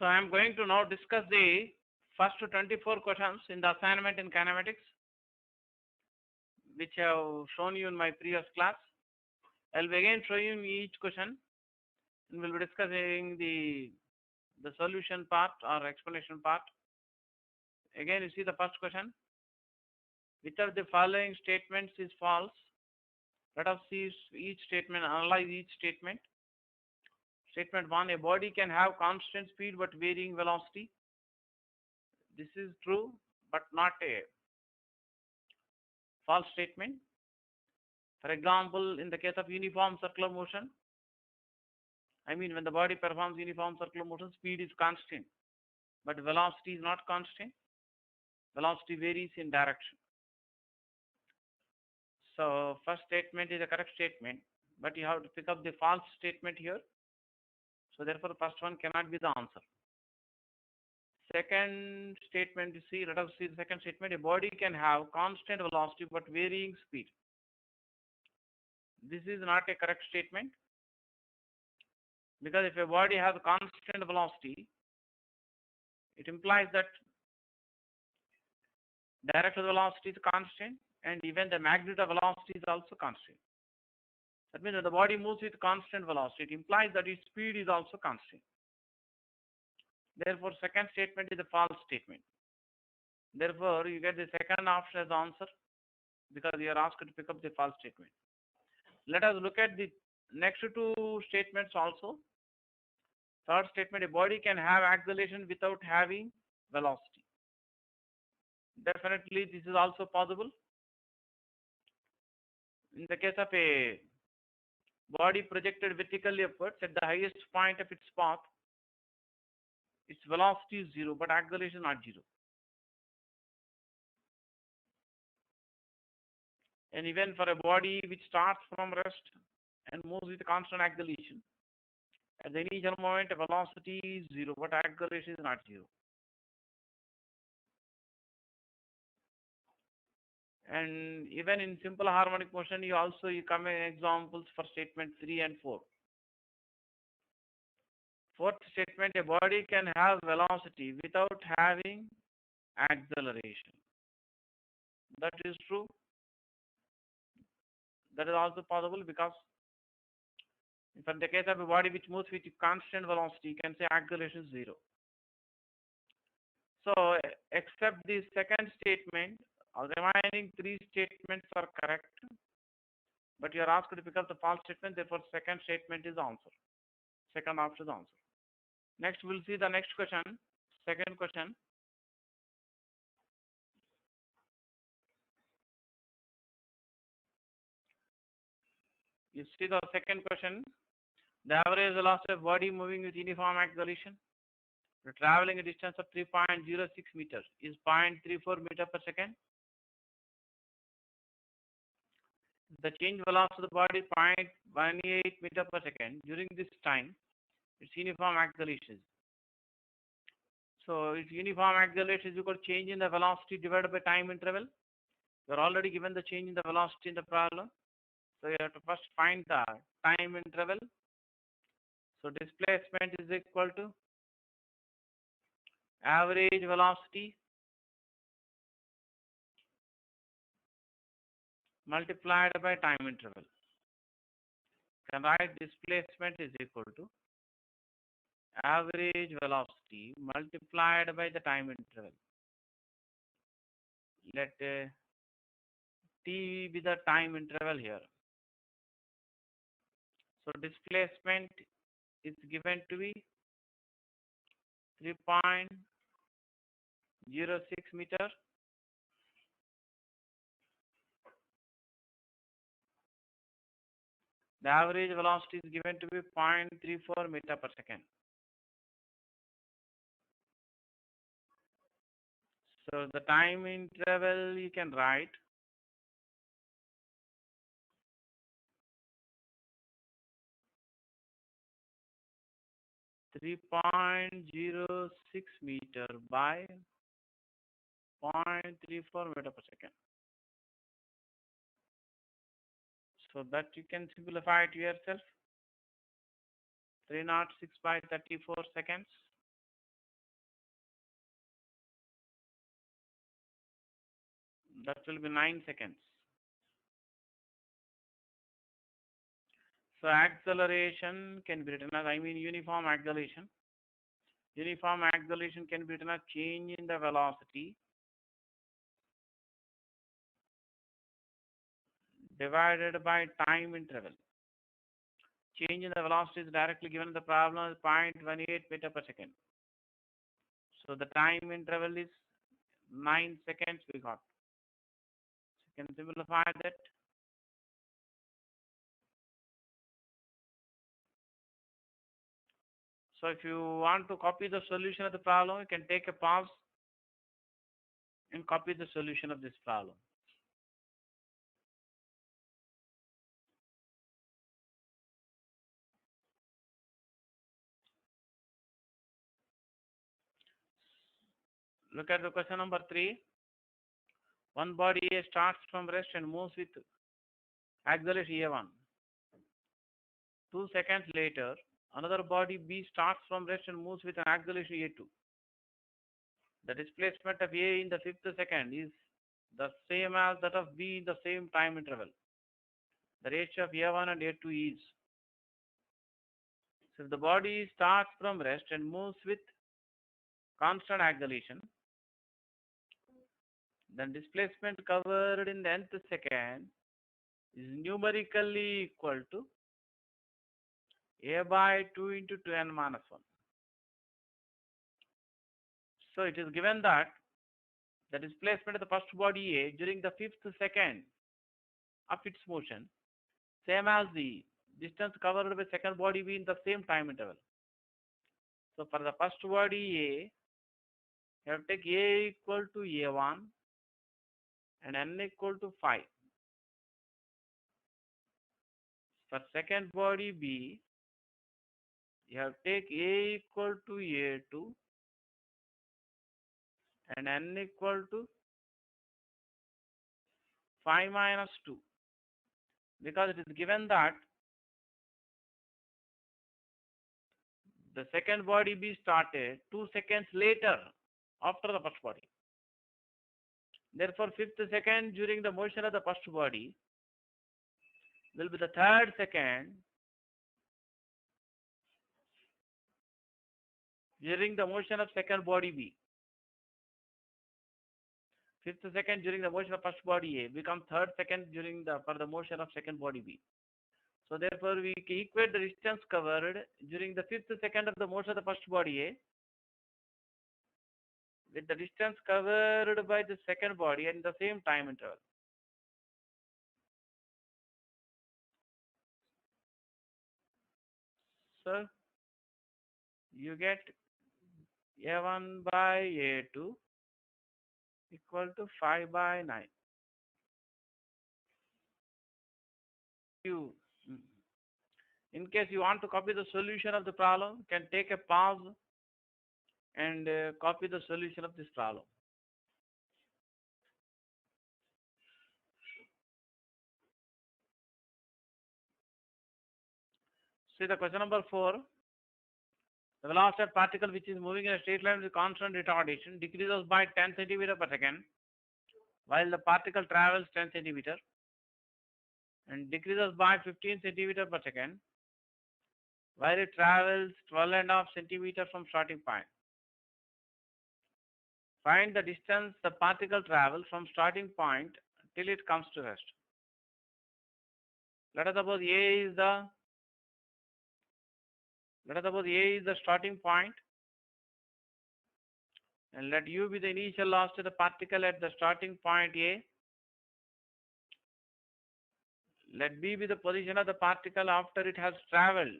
So I am going to now discuss the first 24 questions in the assignment in kinematics, which I have shown you in my previous class. I'll be again showing each question, and we'll be discussing the solution part or explanation part. Again, you see the first question. Which of the following statements is false? Let us see each statement, analyze each statement. Statement 1, a body can have constant speed but varying velocity. This is true, but not a false statement. For example, in the case of uniform circular motion, when the body performs uniform circular motion, speed is constant, but velocity is not constant. Velocity varies in direction. So first statement is a correct statement, but you have to pick up the false statement here. So therefore, the first one cannot be the answer. Second statement, let us see the second statement. A body can have constant velocity but varying speed. This is not a correct statement, because if a body has constant velocity, it implies that direct velocity is constant and even the magnitude of velocity is also constant. That means that the body moves with constant velocity. It implies that its speed is also constant. Therefore, second statement is a false statement. Therefore, you get the second option as the answer, because you are asked to pick up the false statement. Let us look at the next two statements also. Third statement, a body can have acceleration without having velocity. Definitely, this is also possible. In the case of a body projected vertically upwards at the highest point of its path, its velocity is 0, but acceleration is not 0. And even for a body which starts from rest and moves with constant acceleration, at the initial moment, the velocity is 0, but acceleration is not 0. And even in simple harmonic motion, you come in examples for statement 3 and 4. Fourth statement, a body can have velocity without having acceleration. That is true. That is also possible, because if in the case of a body which moves with constant velocity, you can say acceleration is 0. So, except the second statement, the remaining three statements are correct, but you are asked to pick up the false statement. Therefore, second statement is the answer. Second option is the answer. Next, we'll see the next question. Second question. You see the second question. The average velocity of body moving with uniform acceleration, traveling a distance of 3.06 meters, is 0.34 meter per second. The change velocity of the body is 0.18 meter per second. During this time, its uniform acceleration. So its uniform acceleration is equal to change in the velocity divided by time interval. You are already given the change in the velocity in the problem. So you have to first find the time interval. So displacement is equal to average velocity multiplied by time interval. You can write displacement is equal to average velocity multiplied by the time interval. Let t be the time interval here. So displacement is given to be 3.06 meter. The average velocity is given to be 0.34 meter per second. So the time interval you can write 3.06 meter by 0.34 meter per second. So that you can simplify it yourself. 306 by 34 seconds. That will be 9 seconds. So acceleration can be written as, uniform acceleration. Uniform acceleration can be written as change in the velocity divided by time interval. Change in the velocity is directly given in the problem as 0.18 meter per second. So the time interval is 9 seconds we got. So you can simplify that. So if you want to copy the solution of the problem, you can take a pause and copy the solution of this problem. Look at the question number 3. One body A starts from rest and moves with acceleration A1. 2 seconds later, another body B starts from rest and moves with an acceleration A2. The displacement of A in the fifth second is the same as that of B in the same time interval. The ratio of A1 and A2 is. So if the body starts from rest and moves with constant acceleration, then displacement covered in the nth second is numerically equal to A by 2 into 2n minus 1. So it is given that the displacement of the first body A during the fifth second of its motion, same as the distance covered by second body B in the same time interval. So for the first body A, you have to take A equal to A1 and N equal to 5. For second body B, you have to take A equal to A2 and N equal to 5 minus 2. Because it is given that the second body B started 2 seconds later after the first body. Therefore, fifth second during the motion of the first body will be the third second during the motion of second body B. Fifth second during the motion of first body A becomes third second for the motion of second body B. So therefore, we equate the distance covered during the fifth second of the motion of the first body A with the distance covered by the second body in the same time interval. So you get A1 by A2 equal to 5 by 9. In case you want to copy the solution of the problem, you can take a pause and copy the solution of this problem. See the question number 4. The velocity of particle which is moving in a straight line with constant retardation decreases by 10 centimeter per second while the particle travels 10 centimeter and decreases by 15 centimeter per second while it travels 12.5 centimeter from starting point. Find the distance the particle travels from starting point till it comes to rest. Let us suppose A is the starting point, and let U be the initial velocity of the particle at the starting point A. Let B be the position of the particle after it has traveled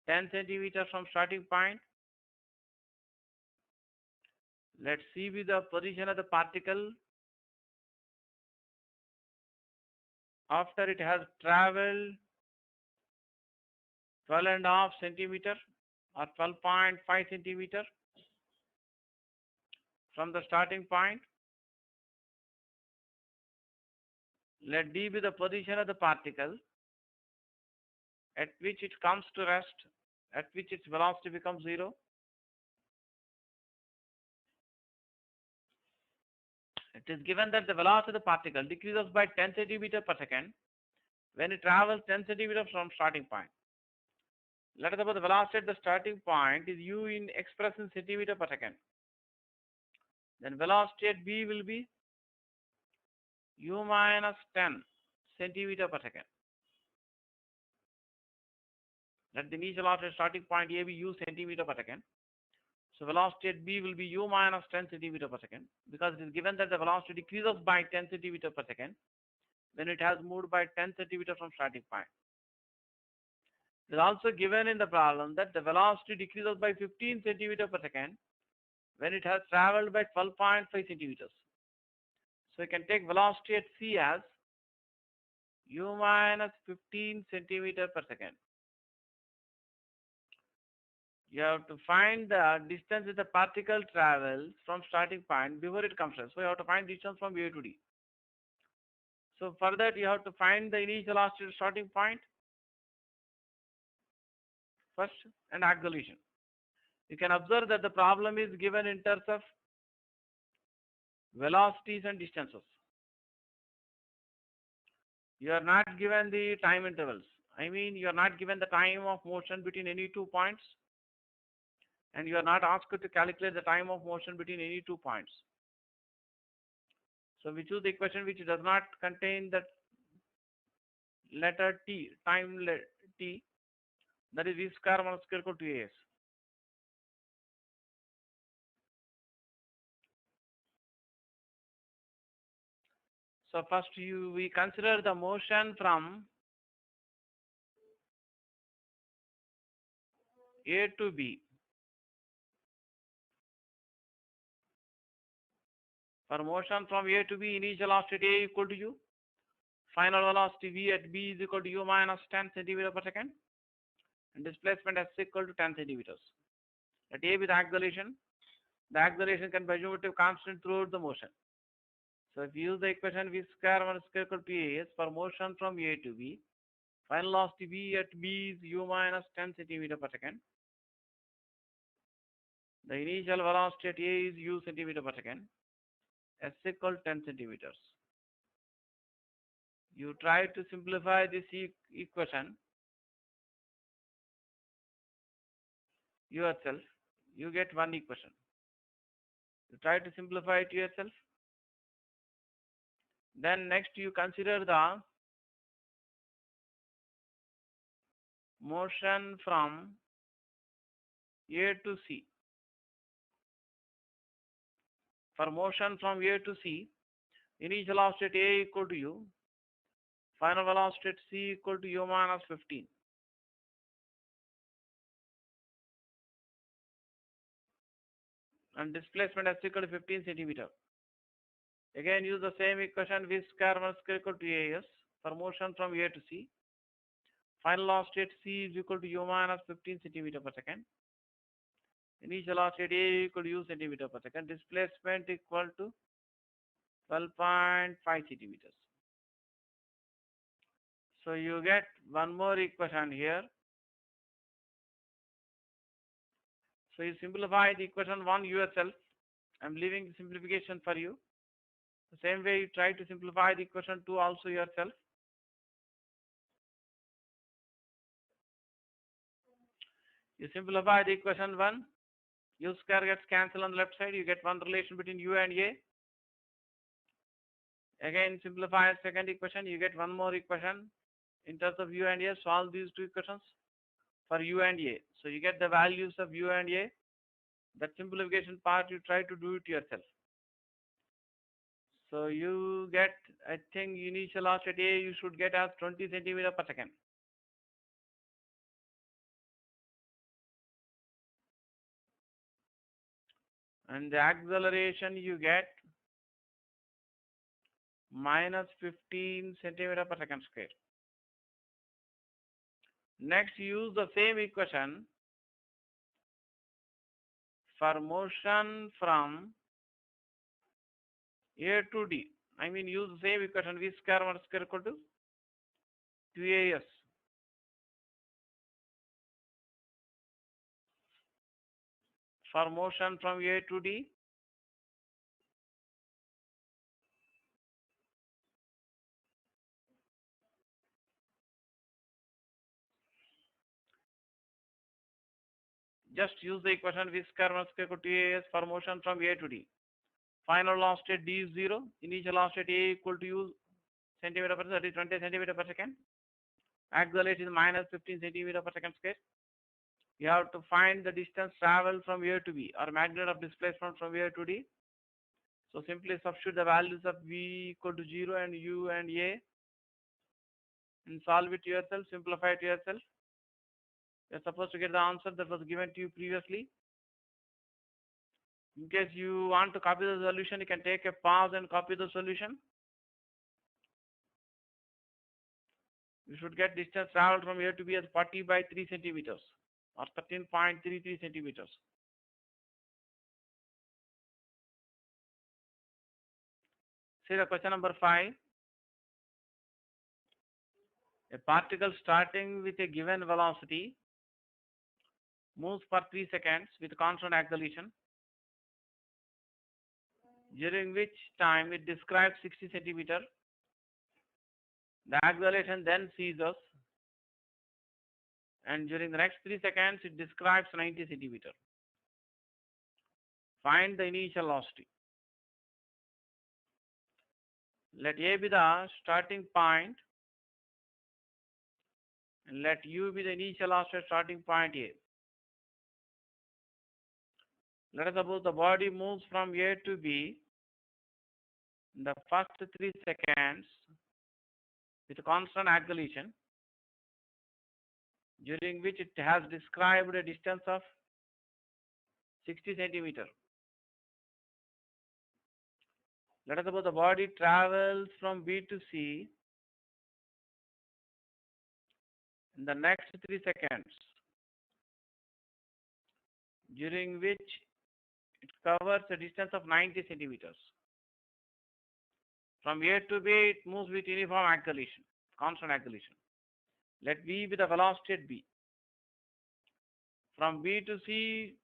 10 centimeters from starting point. Let C be the position of the particle after it has traveled 12.5 centimeter or 12.5 centimeter from the starting point. Let D be the position of the particle at which it comes to rest, at which its velocity becomes 0. It is given that the velocity of the particle decreases by 10 centimeter per second when it travels 10 centimeters from starting point. Let us suppose the velocity at the starting point is u in expressed in centimeter per second. Then velocity at b will be u minus 10 centimeter per second. Let the initial velocity at starting point a be u centimeter per second. So velocity at b will be u minus 10 centimeter per second, because it is given that the velocity decreases by 10 centimeter per second when it has moved by 10 centimeter from starting point. It is also given in the problem that the velocity decreases by 15 centimeter per second when it has traveled by 12.5 centimeters. So you can take velocity at c as u minus 15 centimeter per second. You have to find the distance that the particle travels from starting point before it comes here. So you have to find distance from A to D. So for that you have to find the initial velocity at starting point first and acceleration. You can observe that the problem is given in terms of velocities and distances. You are not given the time intervals. I mean, you are not given the time of motion between any 2 points, and you are not asked to calculate the time of motion between any 2 points. So we choose the equation which does not contain the letter t, time t, that is v square minus square equal to as. So first we consider the motion from A to B. For motion from A to B, initial velocity A equal to u, final velocity v at B is equal to u minus 10 centimeter per second, and displacement s equal to 10 centimeters. Let A be the acceleration. The acceleration can be assumed to be constant throughout the motion. So if you use the equation v square minus square equal to as for motion from A to B, final velocity v at B is u minus 10 centimeter per second. The initial velocity at A is u centimeter per second. S equal 10 centimeters. You try to simplify this equation yourself. You get one equation. You try to simplify it yourself. Then next you consider the motion from A to C. For motion from A to C, initial velocity at A equal to u, final velocity at C equal to u minus 15. And displacement s equal to 15 centimeter. Again use the same equation v square minus square equal to as for motion from A to C. Final velocity at C is equal to u minus 15 centimeter per second. Initial velocity at A equal to u centimeter per second. Displacement equal to 12.5 centimeters. So you get one more equation here. So you simplify the equation 1 yourself. I'm leaving the simplification for you. The same way you try to simplify the equation 2 also yourself. You simplify the equation 1. U square gets cancelled on the left side. You get one relation between u and a. Again simplify the second equation. You get one more equation in terms of u and a. Solve these two equations for u and a. So you get the values of u and a. That simplification part you try to do it yourself. So you get, I think initial velocity at A you should get as 20 centimeter per second. And the acceleration you get minus 15 centimeter per second square. Next use the same equation for motion from A to D. I mean use the same equation v square minus square equal to 2as. For motion from A to D, just use the equation v square minus square equal to as for motion from A to D. Final velocity d is 0. Initial velocity A equal to u centimeter per second, that is 20 centimeter per second. Acceleration is minus 15 centimeter per second square. You have to find the distance traveled from A to B or magnitude of displacement from A to D. So simply substitute the values of V equal to 0 and U and A and solve it yourself, simplify it yourself. You're supposed to get the answer that was given to you previously. In case you want to copy the solution, you can take a pause and copy the solution. You should get distance traveled from A to B as 40 by 3 centimeters or 13.33 centimeters. See the question number 5. A particle starting with a given velocity moves for 3 seconds with constant acceleration, during which time it describes 60 centimeter. The acceleration then ceases, and during the next 3 seconds it describes 90 centimeter. Find the initial velocity. Let A be the starting point and let U be the initial velocity starting point A. Let us suppose the body moves from A to B in the first 3 seconds with constant acceleration, during which it has described a distance of 60 centimeter. Let us suppose the body travels from B to C in the next 3 seconds, during which it covers a distance of 90 centimeters. From A to B, it moves with uniform acceleration, constant acceleration. Let V be the velocity at B. From B to C,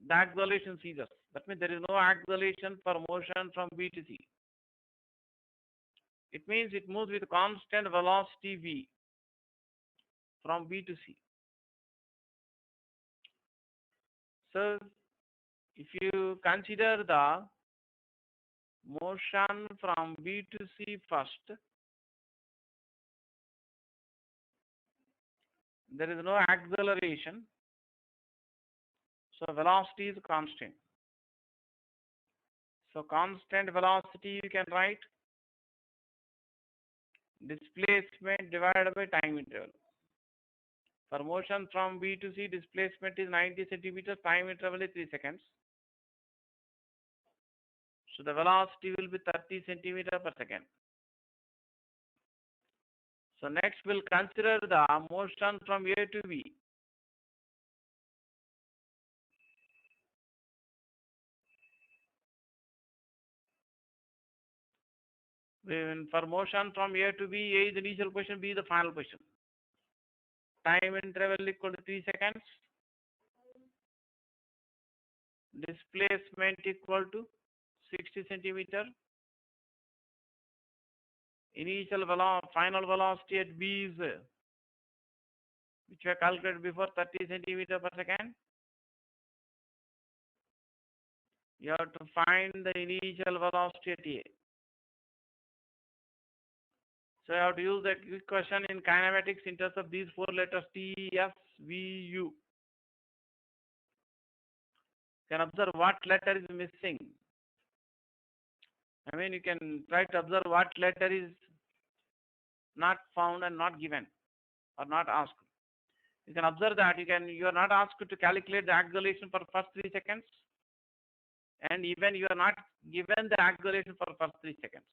the acceleration ceases. That means there is no acceleration for motion from B to C. It means it moves with constant velocity V from B to C. So, if you consider the motion from B to C first, there is no acceleration, so velocity is constant. So constant velocity you can write displacement divided by time interval. For motion from B to C, displacement is 90 centimeters, time interval is 3 seconds. So the velocity will be 30 centimeters per second. So next we'll consider the motion from A to B. For motion from A to B, A is the initial position, B is the final position. Time interval equal to 3 seconds. Displacement equal to 60 centimeter. Initial final velocity at B is, which we have calculated before, 30 centimeter per second. You have to find the initial velocity at A. So you have to use the equation in kinematics in terms of these 4 letters T, S, V, U. You can observe what letter is missing. I mean, you can try to observe what letter is not found and not given or not asked. You can observe that you are not asked to calculate the acceleration for first 3 seconds, and even you are not given the acceleration for first 3 seconds.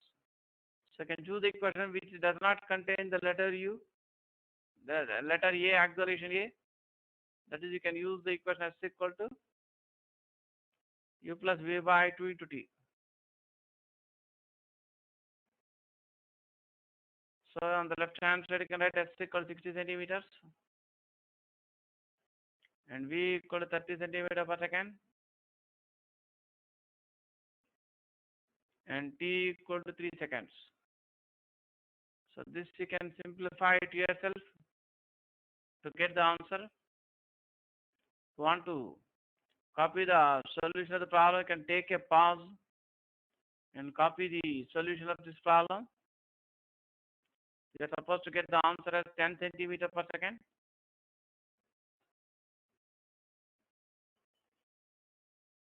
So you can choose the equation which does not contain the letter U, the letter A, acceleration A. That is, you can use the equation as equal to U plus V by 2 into T. So on the left hand side, you can write S equal to 60 centimeters and V equal to 30 centimeter per second and T equal to 3 seconds. So this you can simplify it yourself to get the answer. If you want to copy the solution of the problem, can take a pause and copy the solution of this problem. You are supposed to get the answer as 10 centimeter per second.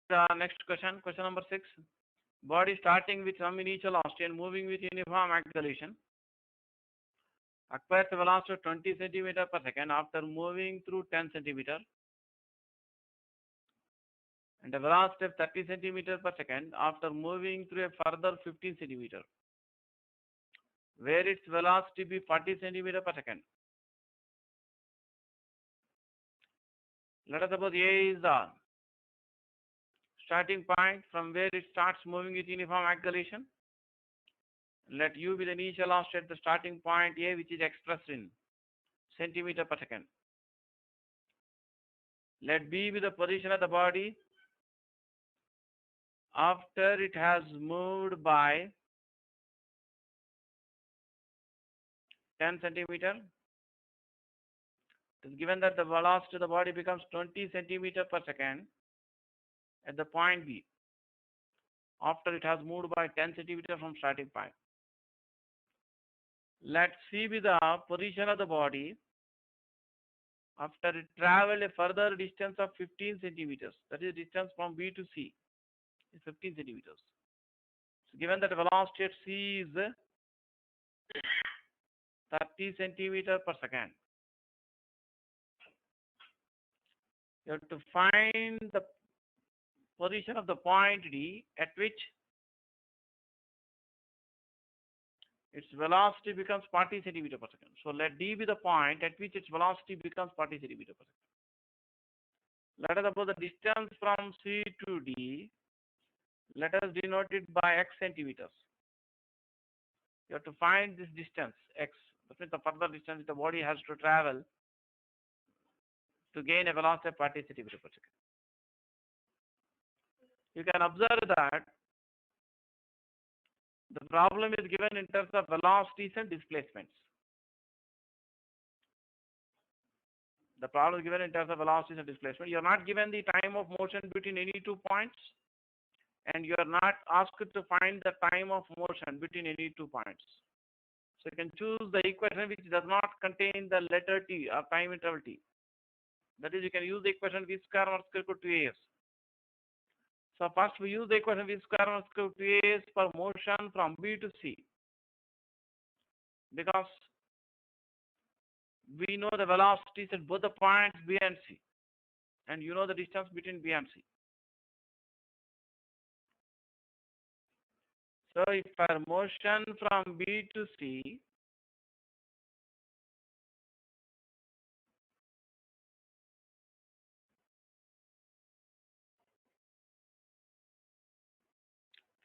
The next question, question number 6. Body starting with some initial velocity and moving with uniform acceleration acquires a velocity of 20 centimeter per second after moving through 10 centimeter and a velocity of 30 centimeter per second after moving through a further 15 centimeter, where its velocity be 40 centimeter per second. Let us suppose A is the starting point from where it starts moving with uniform acceleration. Let U be the initial velocity at the starting point A, which is expressed in centimeter per second. Let B be the position of the body after it has moved by 10 centimeter. It is given that the velocity of the body becomes 20 centimeter per second at the point B after it has moved by 10 centimeter from starting point. Let C be the position of the body after it traveled a further distance of 15 centimeters. That is distance from B to C is 15 centimeters. So given that the velocity at C is 30 centimeter per second, you have to find the position of the point D at which its velocity becomes 40 centimeter per second. So let D be the point at which its velocity becomes 40 centimeter per second. Let us suppose the distance from C to D, let us denote it by x centimeters. You have to find this distance, x. That means the further distance the body has to travel to gain a velocity of 40 centimeter per second. You can observe that the problem is given in terms of velocities and displacements. The problem is given in terms of velocities and displacement. You are not given the time of motion between any 2 points, and you are not asked to find the time of motion between any 2 points. So you can choose the equation which does not contain the letter t or time interval t. That is, you can use the equation v square 1 square equal to 2as. So first we use the equation v square 1 square equal to 2as for motion from B to C, because we know the velocities at both the points B and C, and you know the distance between B and C. So if for motion from B to C,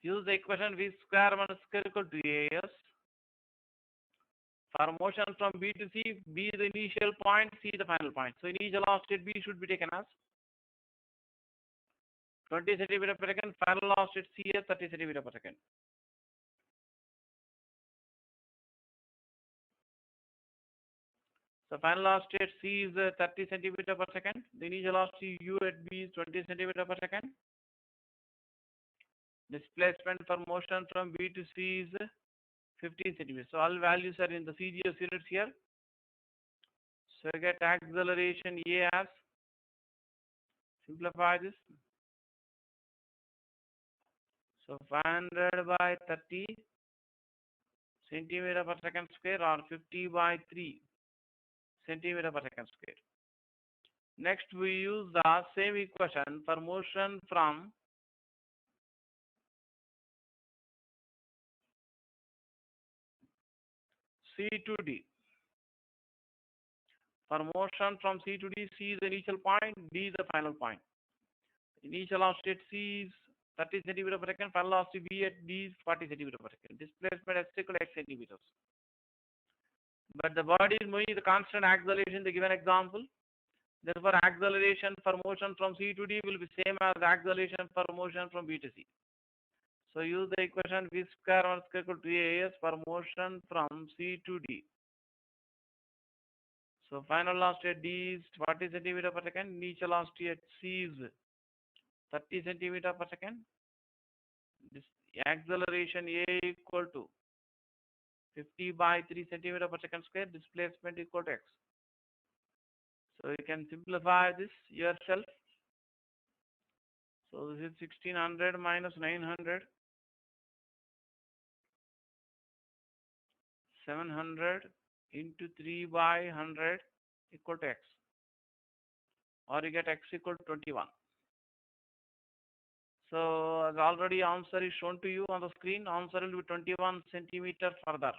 use the equation v square 1 square equal to as. For motion from B to C, B is the initial point, C the final point. So initial velocity at B should be taken as 20 centimeter per second, final velocity at C as 30 centimeter per second. So final velocity at C is 30 centimeter per second. The initial velocity U at B is 20 centimeter per second. Displacement for motion from B to C is 15 centimeters. So all values are in the CGS units here. So I get acceleration A as, simplify this. So 500 by 30 centimeter per second square, or 50 by 3 centimeter per second square. Next we use the same equation for motion from C to D. For motion from C to D, C is the initial point, D is the final point. Initial velocity at C is 30 centimeter per second, final velocity V at D is 40 centimeter per second. Displacement at equal x centimeters. But the body is moving with the constant acceleration in the given example. Therefore, acceleration for motion from C to D will be same as acceleration for motion from B to C. So use the equation v square 1 square equal to as for motion from C to D. So final velocity at D is 40 centimeter per second. Initial velocity at C is 30 centimeter per second. This acceleration A equal to 50 by 3 centimeter per second square. Displacement equal to x. So you can simplify this yourself. So this is 1600 minus 900. 700 into 3 by 100 equal to x. Or you get x equal to 21. So as already answer is shown to you on the screen, answer will be 21 centimeter further.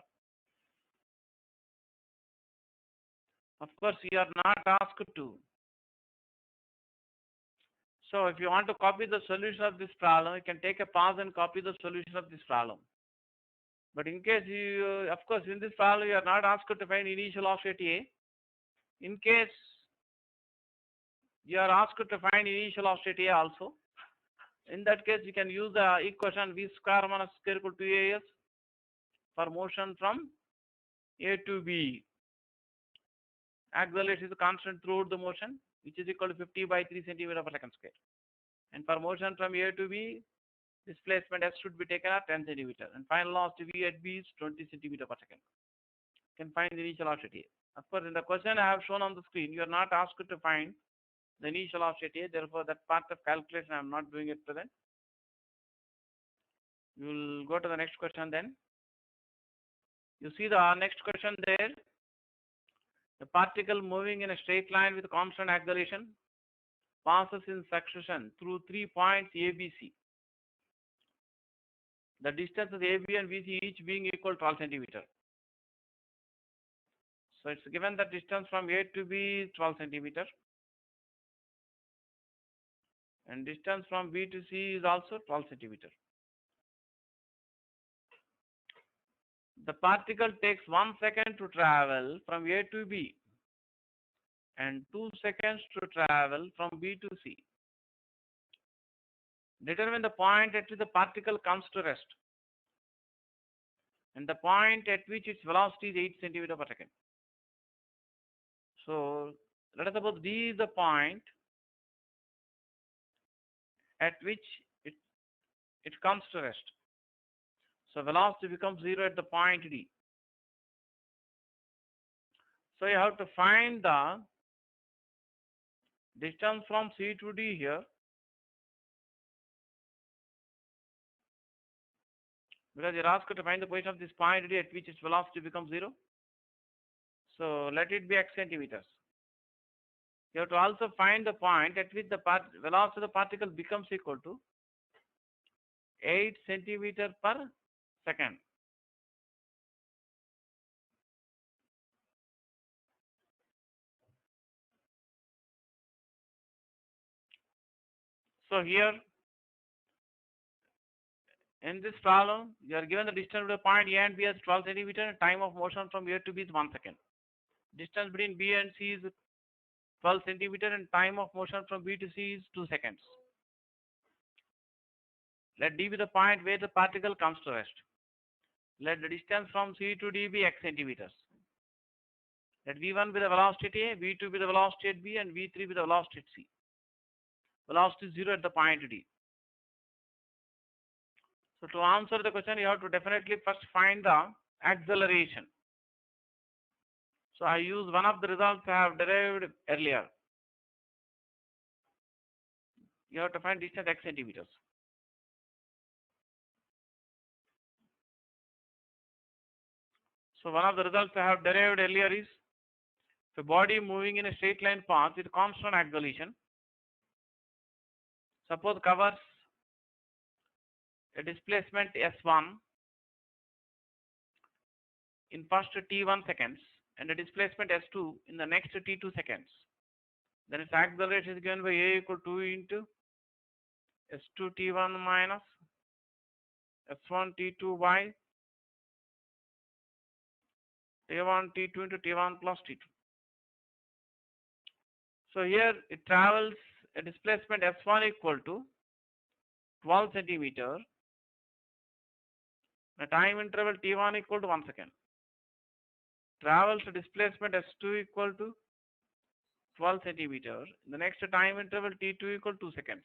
Of course, you are not asked to. So if you want to copy the solution of this problem, you can take a pause and copy the solution of this problem. But in case you, of course, in this problem, you are not asked to find initial offset A. In case you are asked to find initial offset A also, in that case, you can use the equation v square minus square equal to 2as for motion from A to B. Acceleration is constant throughout the motion, which is equal to 50 by 3 centimeter per second square. And for motion from A to B, displacement S should be taken at 10 centimeter. And final loss to V at B is 20 centimeter per second. You can find the initial offset A. Of course, in the question I have shown on the screen, you are not asked to find the initial offset A. Therefore, that part of calculation I am not doing at present. We will go to the next question then. You see the next question there. The particle moving in a straight line with constant acceleration passes in succession through 3 points ABC. The distances AB and BC each being equal to 12 centimeter. So it's given the distance from A to B is 12 centimeter. And distance from B to C is also 12 centimeter. The particle takes 1 second to travel from A to B and 2 seconds to travel from B to C. Determine the point at which the particle comes to rest and the point at which its velocity is 8 centimeter per second. So let us suppose D is the point at which it comes to rest. So velocity becomes 0 at the point D. So you have to find the distance from C to D here. Because you're asked to find the position of this point D at which its velocity becomes 0. So let it be x centimeters. You have to also find the point at which the velocity of the particle becomes equal to 8 centimeter per second. So here, in this problem, you are given the distance between point A and B as 12 centimeter and time of motion from A to B is 1 second. Distance between B and C is 12 centimeter and time of motion from B to C is 2 seconds. Let D be the point where the particle comes to rest. Let the distance from C to D be x centimeters. Let V1 be the velocity A, V2 be the velocity at B, and V3 be the velocity at C. Velocity is 0 at the point D. So to answer the question, you have to definitely first find the acceleration. So I use one of the results I have derived earlier. You have to find distance x centimeters. So one of the results I have derived earlier is the body moving in a straight line path with constant acceleration. Suppose covers a displacement S1 in first T1 seconds and a displacement S2 in the next T2 seconds. Then its acceleration is given by A equal to 2 into S2 T1 minus S1 T2 by T1 T2 into T1 plus T2. So here it travels a displacement S1 equal to 12 centimeter. The time interval T1 equal to 1 second. Travels a displacement S2 equal to 12 centimeter. The next time interval T2 equal to 2 seconds.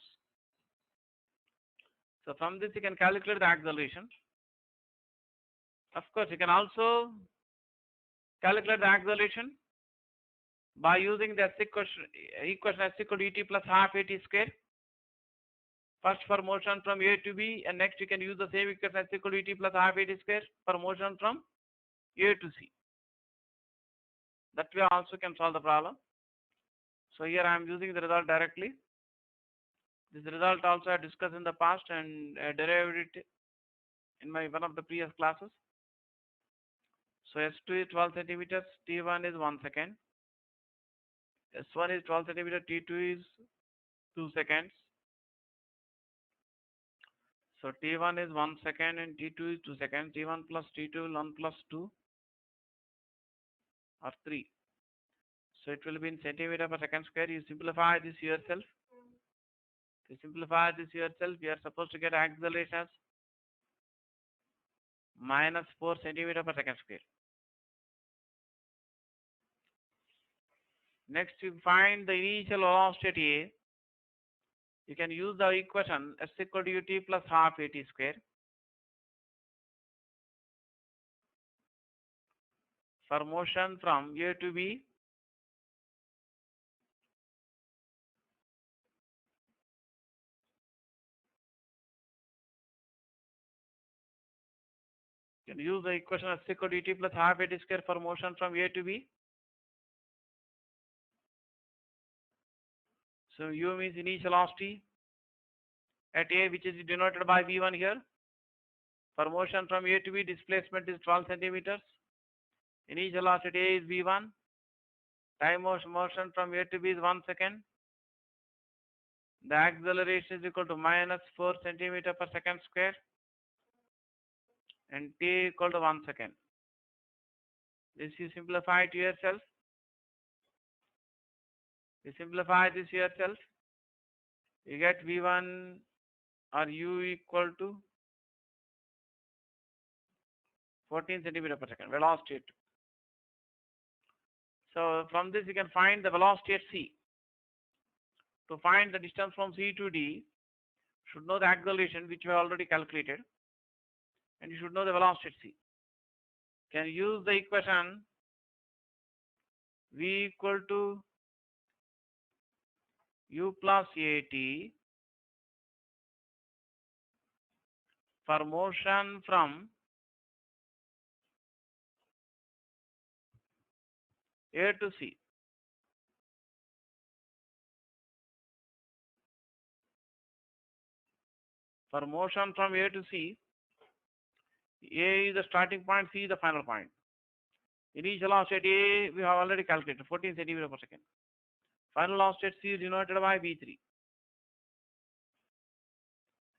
So from this you can calculate the acceleration. Of course, you can also calculate the acceleration by using the equation s equal to et plus half at square. First for motion from A to B, and next you can use the same equation s equal to et plus half at square for motion from A to C. That way also can solve the problem. So here I am using the result directly. This result also I discussed in the past and derived it in my one of the previous classes. So S2 is 12 centimeters, T1 is 1 second, S1 is 12 centimeters, T2 is 2 seconds. So T1 is 1 second and T2 is 2 seconds. T1 plus T2 1 plus 2 or 3. So it will be in centimeter per second square. You simplify this yourself. To simplify this yourself, you are supposed to get acceleration as minus 4 centimeter per second square. Next, you find the initial velocity at A. You can use the equation s equal to ut plus half at square for motion from A to B. You can use the equation s equal to ut plus half at square for motion from A to B. So u means initial velocity at A, which is denoted by v1 here. For motion from A to B, displacement is 12 centimeters. Initial velocity at A is v1. Time of motion from A to B is 1 second. The acceleration is equal to minus 4 centimeter per second square and t equal to 1 second. This you simplify to yourself. You simplify this yourself. You get v1 or u equal to 14 centimeter per second velocity. So from this you can find the velocity at C. To find the distance from C to D, should know the acceleration which we have already calculated, and you should know the velocity at C. Can use the equation v equal to u plus at for motion from A to C. For motion from A to C, A is the starting point, C is the final point. Initial velocity at A we have already calculated 14 centimeter per second. Final velocity at C is denoted by v3.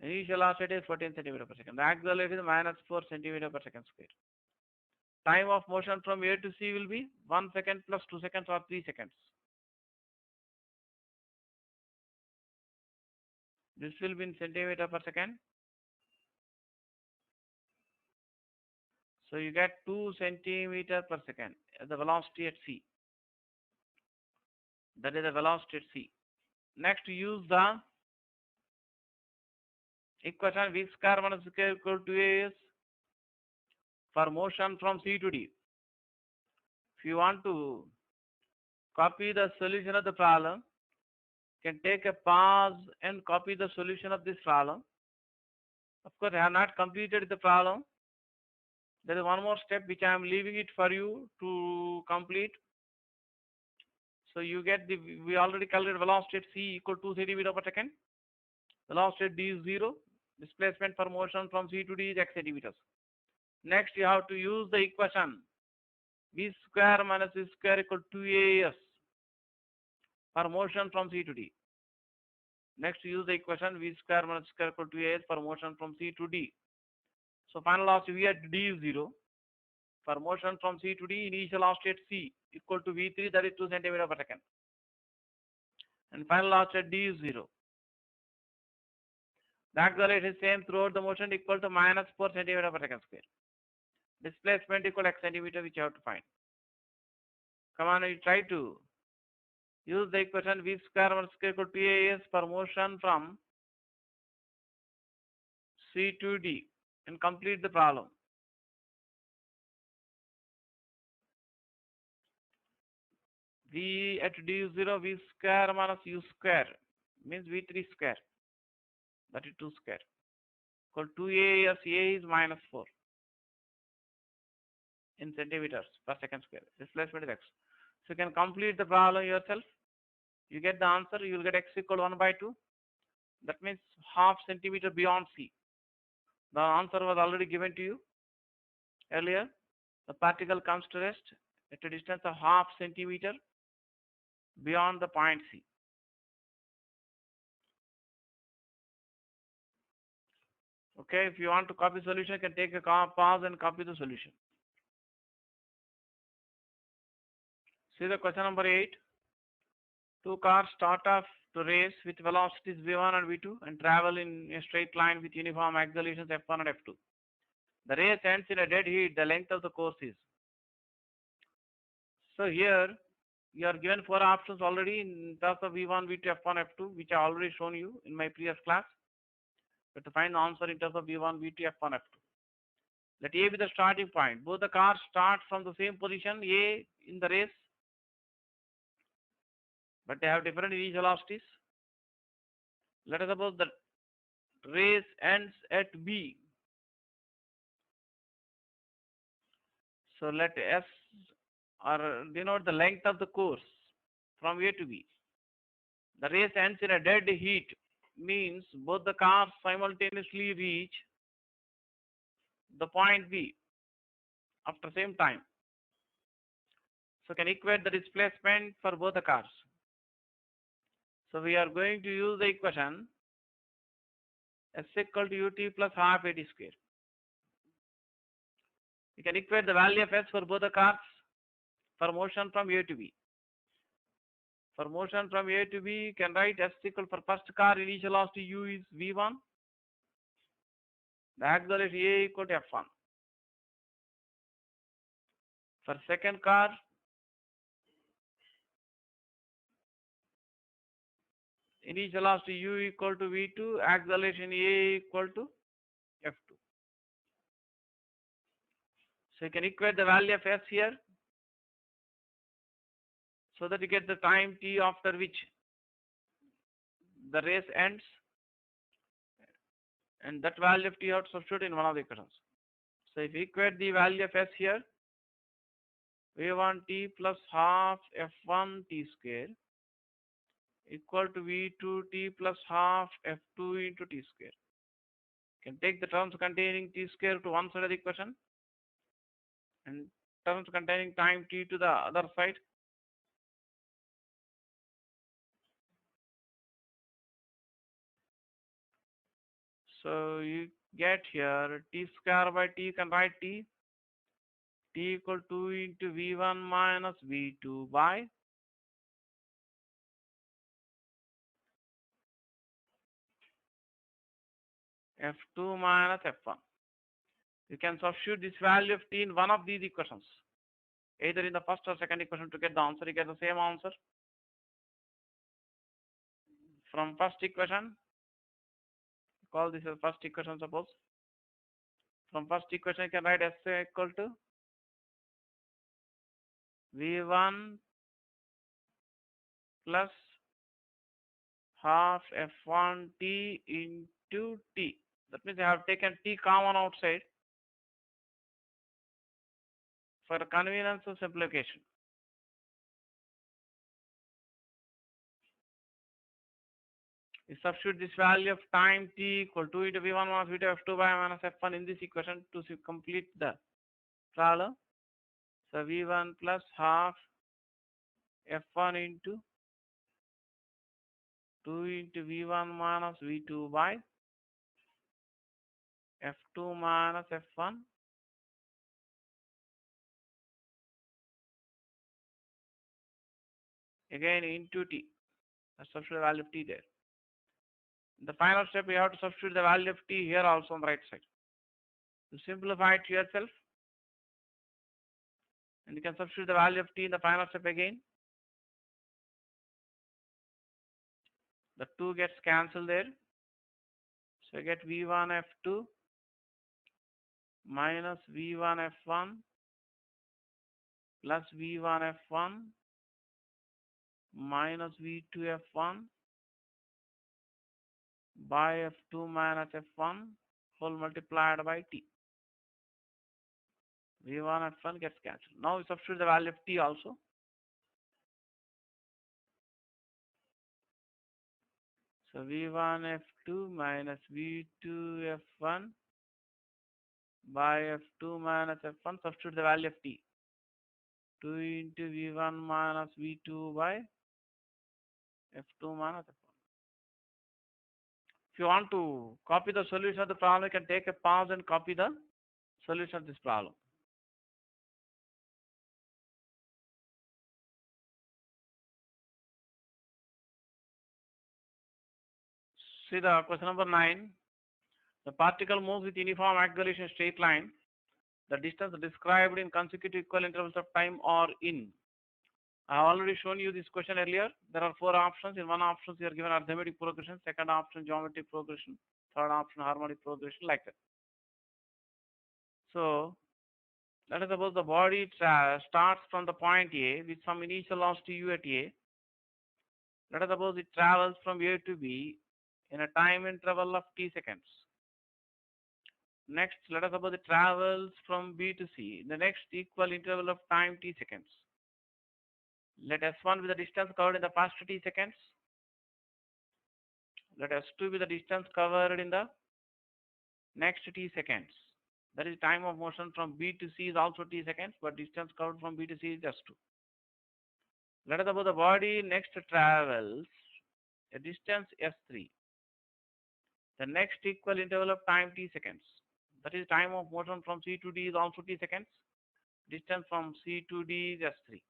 Initial velocity is 14 centimeter per second. The acceleration is minus 4 centimeter per second square. Time of motion from A to C will be 1 second plus 2 seconds or 3 seconds. This will be in centimeter per second. So you get 2 centimeter per second as the velocity at C. That is the velocity at C. Next, use the equation v square minus square equal to as for motion from C to D. If you want to copy the solution of the problem, you can take a pause and copy the solution of this problem. Of course, I have not completed the problem. There is one more step which I am leaving it for you to complete. So you get we already calculated velocity at C equal to 2 centimeter per second. Velocity at D is 0. Displacement for motion from C to D is x centimeters. Next, you have to use the equation v square minus v square equal to as for motion from C to D. Next, use the equation v square minus square equal to as for motion from C to D. So final velocity v at D is 0. For motion from C to D, initial velocity at C equal to v3, that is 2 centimeter per second. And final velocity at D is 0. The acceleration is same throughout the motion equal to minus 4 centimeter per second square. Displacement equal to x centimeter, which you have to find. Come on, you try to use the equation v square minus square equal to as for motion from C2D and complete the problem. V at D0 V square minus U square means V3 square, that is 2 square, equal 2A as A is minus 4 in centimeters per second square. Displacement is X. So you can complete the problem yourself. You get the answer, you will get X equal 1 by 2. That means half centimeter beyond C. The answer was already given to you earlier. The particle comes to rest at a distance of half centimeter beyond the point C. Okay, if you want to copy solution, you can take a pause and copy the solution. See the question number 8. Two cars start off to race with velocities v1 and v2 and travel in a straight line with uniform accelerations f1 and f2. The race ends in a dead heat. The length of the course is. So here you are given 4 options already in terms of v1, v2, f1, f2, which I already shown you in my previous class. But to find the answer in terms of v1, v2, f1, f2. Let A be the starting point. Both the cars start from the same position A in the race, but they have different initial velocities. Let us suppose the race ends at B. So let S or denote the length of the course from A to B. The race ends in a dead heat means both the cars simultaneously reach the point B after same time. So can equate the displacement for both the cars. So we are going to use the equation S equal to ut plus half at square. We can equate the value of S for both the cars for motion from A to B. For motion from A to B, you can write S equal for first car initial velocity U is V1. The acceleration A equal to F1. For second car, initial velocity U equal to V2, acceleration A equal to F2. So you can equate the value of S here so that you get the time t after which the race ends, and that value of t you have to substitute in one of the equations. So if you equate the value of S here, V1 t plus half F1 t square equal to V2 t plus half F2 into t square. You can take the terms containing t square to one side of the equation and terms containing time t to the other side. So you get here t square by t, you can write t equal to 2 into v1 minus v2 by f2 minus f1. You can substitute this value of t in one of these equations, either in the first or second equation to get the answer. You get the same answer. From first equation, call this as first equation suppose. From first equation you can write S equal to V1 plus half F1 t into t. That means I have taken t common outside for convenience of simplification. You substitute this value of time t equal to 2 into v1 minus v2 f2 by minus f1 in this equation to complete the problem. So v1 plus half f1 into 2 into v1 minus v2 by f2 minus f1 again into t. Substitute the value of t there. In the final step, you have to substitute the value of t here also on the right side. To simplify it to yourself, and you can substitute the value of t in the final step again. The 2 gets cancelled there. So I get V1 F2 minus V1 F1 plus V1 F1 minus V2 F1 by F2 minus F1 whole multiplied by T. V1 F1 gets cancelled. Now we substitute the value of T also. So V1 F2 minus V2 F1 by F2 minus F1, substitute the value of T. 2 into V1 minus V2 by F2 minus F1. If you want to copy the solution of the problem, you can take a pause and copy the solution of this problem. See the question number 9. The particle moves with uniform acceleration straight line. The distance described in consecutive equal intervals of time are in. I have already shown you this question earlier. There are 4 options. In one option, you are given arithmetic progression. Second option, geometric progression. Third option, harmonic progression, like that. So, let us suppose the body starts from the point A with some initial velocity u at A. Let us suppose it travels from A to B in a time interval of t seconds. Next, let us suppose it travels from B to C in the next equal interval of time t seconds. Let S1 be the distance covered in the first t seconds. Let S2 be the distance covered in the next t seconds. That is time of motion from B to C is also t seconds, but distance covered from B to C is just 2. Let us suppose the body next travels a distance S3. The next equal interval of time t seconds. That is time of motion from C to D is also t seconds. Distance from C to D is S3.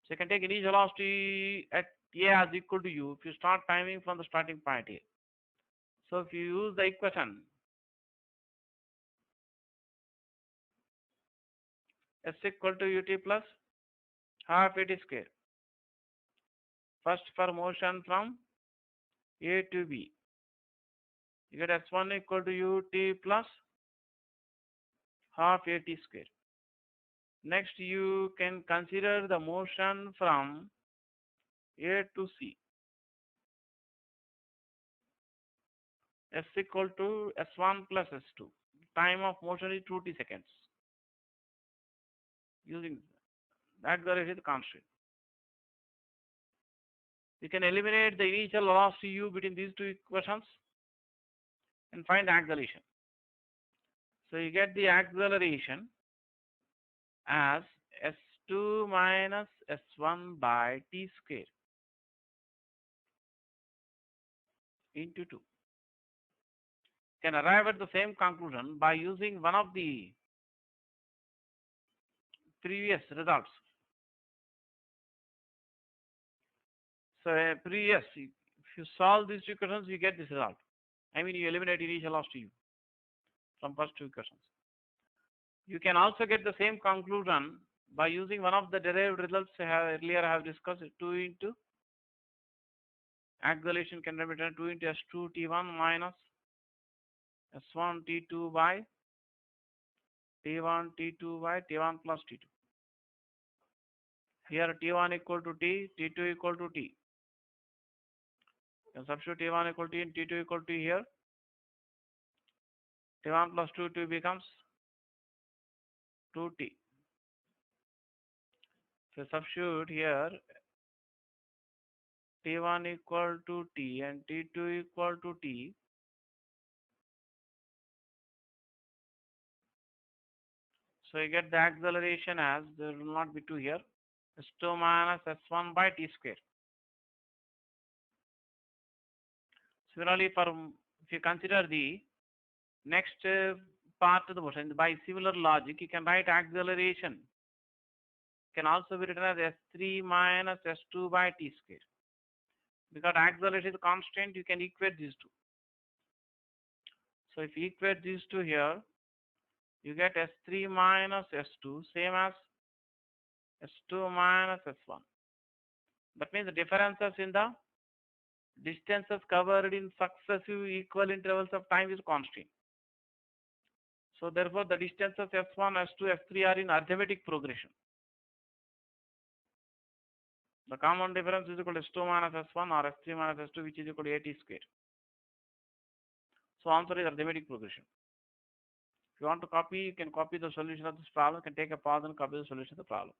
So you can take initial velocity at A as equal to U if you start timing from the starting point A. So if you use the equation S equal to ut plus half at square. First for motion from A to B. You get S1 equal to ut plus half at square. Next you can consider the motion from A to C. S equal to S1 plus S2. Time of motion is 2t seconds. Using that is constant. You can eliminate the initial velocity u between these two equations and find the acceleration. So you get the acceleration as S2 minus S1 by t square into 2. You can arrive at the same conclusion by using one of the previous results. So previous, if you solve these two equations, you get this result. I mean, you eliminate initial velocity u from first two equations. You can also get the same conclusion by using one of the derived results earlier I have discussed. 2 into acceleration can be written 2 into S2 T1 minus S1 T2 by T1 T2 by T1 plus T2. Here T1 equal to T, T2 equal to T. You can substitute T1 equal to T and T2 equal to T here. T1 plus 2 becomes 2T. So substitute here T1 equal to T and T2 equal to T. So you get the acceleration as, there will not be 2 here, S2 minus S1 by T square. Similarly, if you consider the next part of the motion, by similar logic, you can write acceleration can also be written as S3 minus S2 by T square. Because acceleration is constant, you can equate these two. So if you equate these two here, you get S3 minus S2, same as S2 minus S1. That means the differences in the distances covered in successive equal intervals of time is constant. So therefore, the distances S1, S2, S3 are in arithmetic progression. The common difference is equal to S2 minus S1 or S3 minus S2, which is equal to AT square. So answer is arithmetic progression. If you want to copy, you can copy the solution of this problem. You can take a pause and copy the solution of the problem.